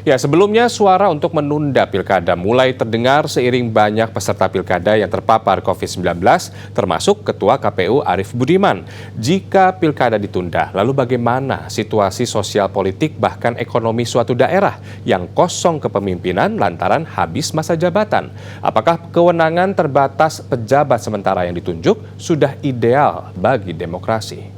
Ya, sebelumnya suara untuk menunda pilkada mulai terdengar seiring banyak peserta pilkada yang terpapar COVID-19, termasuk Ketua KPU Arief Budiman. Jika pilkada ditunda, lalu bagaimana situasi sosial politik bahkan ekonomi suatu daerah yang kosong kepemimpinan lantaran habis masa jabatan? Apakah kewenangan terbatas pejabat sementara yang ditunjuk sudah ideal bagi demokrasi?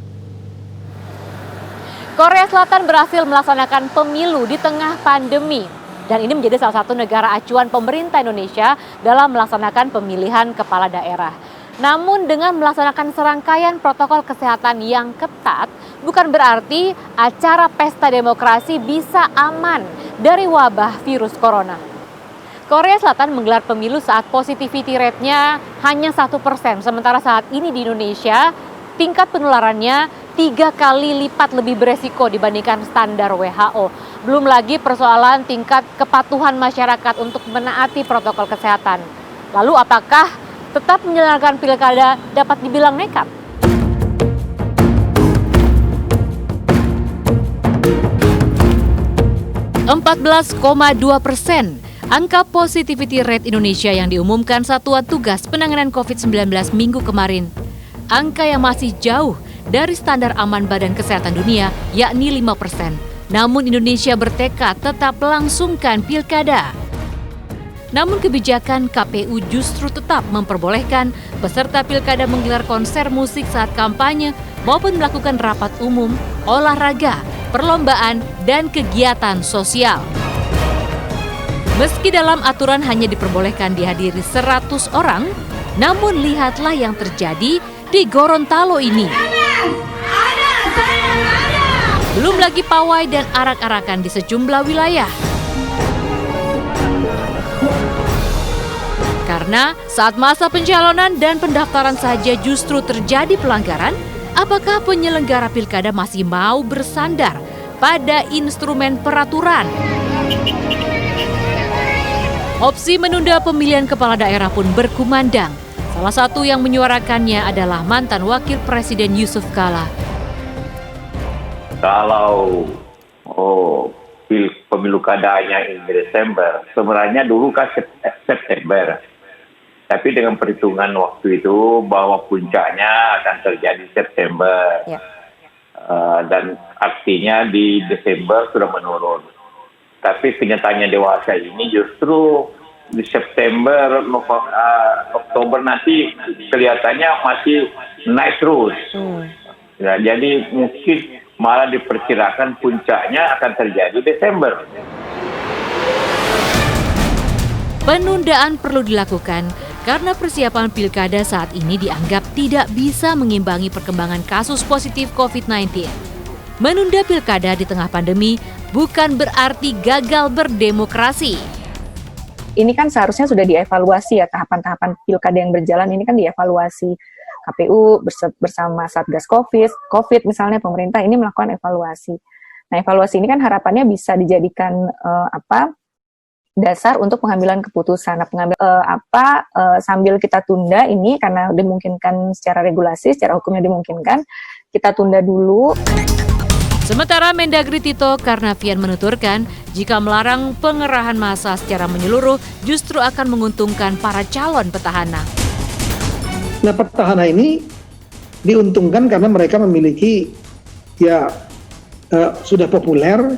Korea Selatan berhasil melaksanakan pemilu di tengah pandemi. Dan ini menjadi salah satu negara acuan pemerintah Indonesia dalam melaksanakan pemilihan kepala daerah. Namun dengan melaksanakan serangkaian protokol kesehatan yang ketat, bukan berarti acara pesta demokrasi bisa aman dari wabah virus corona. Korea Selatan menggelar pemilu saat positivity rate-nya hanya 1%, sementara saat ini di Indonesia tingkat penularannya 3 kali lipat lebih beresiko dibandingkan standar WHO. Belum lagi persoalan tingkat kepatuhan masyarakat untuk menaati protokol kesehatan. Lalu apakah tetap menyelenggarakan pilkada dapat dibilang nekat? %14,2%. Angka positivity rate Indonesia yang diumumkan Satuan Tugas Penanganan COVID-19 minggu kemarin. Angka yang masih jauh dari standar aman Badan Kesehatan Dunia, yakni 5%. Namun Indonesia bertekad tetap melangsungkan pilkada. Namun kebijakan KPU justru tetap memperbolehkan peserta pilkada menggelar konser musik saat kampanye maupun melakukan rapat umum, olahraga, perlombaan, dan kegiatan sosial. Meski dalam aturan hanya diperbolehkan dihadiri 100 orang, namun lihatlah yang terjadi di Gorontalo ini. Belum lagi pawai dan arak-arakan di sejumlah wilayah. Karena saat masa pencalonan dan pendaftaran saja justru terjadi pelanggaran, apakah penyelenggara pilkada masih mau bersandar pada instrumen peraturan? Opsi menunda pemilihan kepala daerah pun berkumandang. Salah satu yang menyuarakannya adalah mantan Wakil Presiden Yusuf Kala. Kalau pemilu kadanya ini Desember, sebenarnya dulu kan September. Tapi dengan perhitungan waktu itu bahwa puncaknya akan terjadi September. Ya. Dan artinya di Desember sudah menurun. Tapi kenyataannya dewasa ini justru di September, Oktober nanti kelihatannya masih naik terus. Ya, jadi mungkin malah diperkirakan puncaknya akan terjadi Desember. Penundaan perlu dilakukan karena persiapan pilkada saat ini dianggap tidak bisa mengimbangi perkembangan kasus positif COVID-19. Menunda pilkada di tengah pandemi bukan berarti gagal berdemokrasi. Ini kan seharusnya sudah dievaluasi ya, tahapan-tahapan pilkada yang berjalan ini kan dievaluasi. KPU bersama Satgas COVID misalnya pemerintah ini melakukan evaluasi. Nah, evaluasi ini kan harapannya bisa dijadikan dasar untuk pengambilan keputusan. Sambil kita tunda ini karena dimungkinkan secara regulasi, secara hukumnya dimungkinkan, kita tunda dulu. Sementara Mendagri Tito Karnavian menuturkan, jika melarang pengerahan massa secara menyeluruh justru akan menguntungkan para calon petahana. Nah, petahana ini diuntungkan karena mereka memiliki sudah populer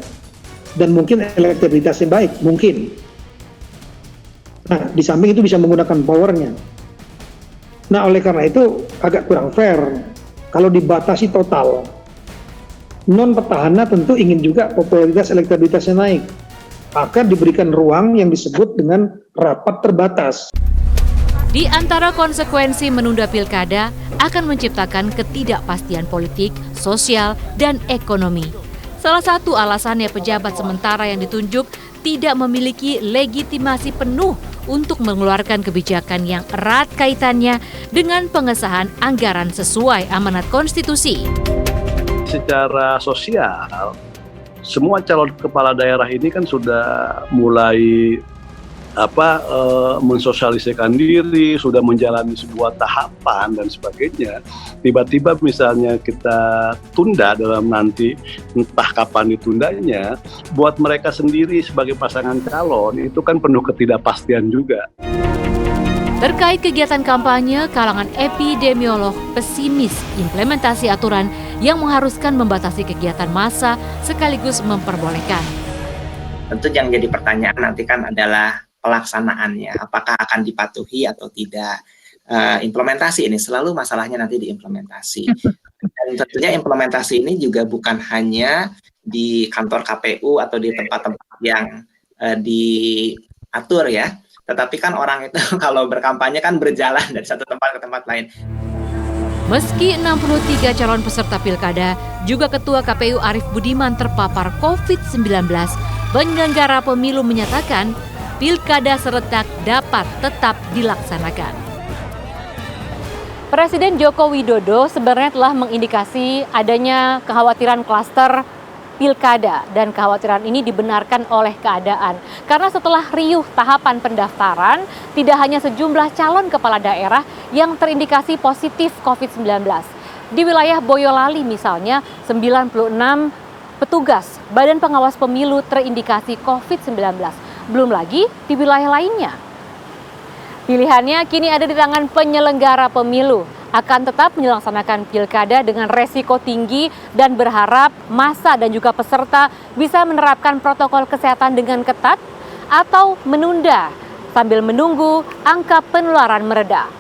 dan mungkin elektabilitasnya baik, mungkin. Nah, di samping itu bisa menggunakan powernya. Nah, oleh karena itu agak kurang fair kalau dibatasi total. Non petahana tentu ingin juga popularitas elektabilitasnya naik. Akan diberikan ruang yang disebut dengan rapat terbatas. Di antara konsekuensi menunda pilkada akan menciptakan ketidakpastian politik, sosial, dan ekonomi. Salah satu alasannya pejabat sementara yang ditunjuk tidak memiliki legitimasi penuh untuk mengeluarkan kebijakan yang erat kaitannya dengan pengesahan anggaran sesuai amanat konstitusi. Secara sosial, semua calon kepala daerah ini kan sudah mulai mensosialisasikan diri, sudah menjalani sebuah tahapan dan sebagainya, tiba-tiba misalnya kita tunda dalam nanti entah kapan ditundanya, buat mereka sendiri sebagai pasangan calon itu kan penuh ketidakpastian juga. Terkait kegiatan kampanye, kalangan epidemiolog pesimis implementasi aturan yang mengharuskan membatasi kegiatan massa sekaligus memperbolehkan. Tentu yang jadi pertanyaan nanti kan adalah pelaksanaannya, apakah akan dipatuhi atau tidak. Implementasi ini selalu masalahnya nanti di implementasi. Dan tentunya implementasi ini juga bukan hanya di kantor KPU atau di tempat-tempat yang diatur ya, tetapi kan orang itu kalau berkampanye kan berjalan dari satu tempat ke tempat lain. Meski 63 calon peserta pilkada, juga Ketua KPU Arief Budiman terpapar COVID-19, penyelenggara pemilu menyatakan pilkada serentak dapat tetap dilaksanakan. Presiden Joko Widodo sebenarnya telah mengindikasi adanya kekhawatiran klaster pilkada dan kekhawatiran ini dibenarkan oleh keadaan. Karena setelah riuh tahapan pendaftaran, tidak hanya sejumlah calon kepala daerah yang terindikasi positif COVID-19. Di wilayah Boyolali misalnya, 96 petugas Badan Pengawas Pemilu terindikasi COVID-19. Belum lagi di wilayah lainnya. Pilihannya kini ada di tangan penyelenggara pemilu. Akan tetap melaksanakan pilkada dengan resiko tinggi dan berharap massa dan juga peserta bisa menerapkan protokol kesehatan dengan ketat atau menunda sambil menunggu angka penularan mereda.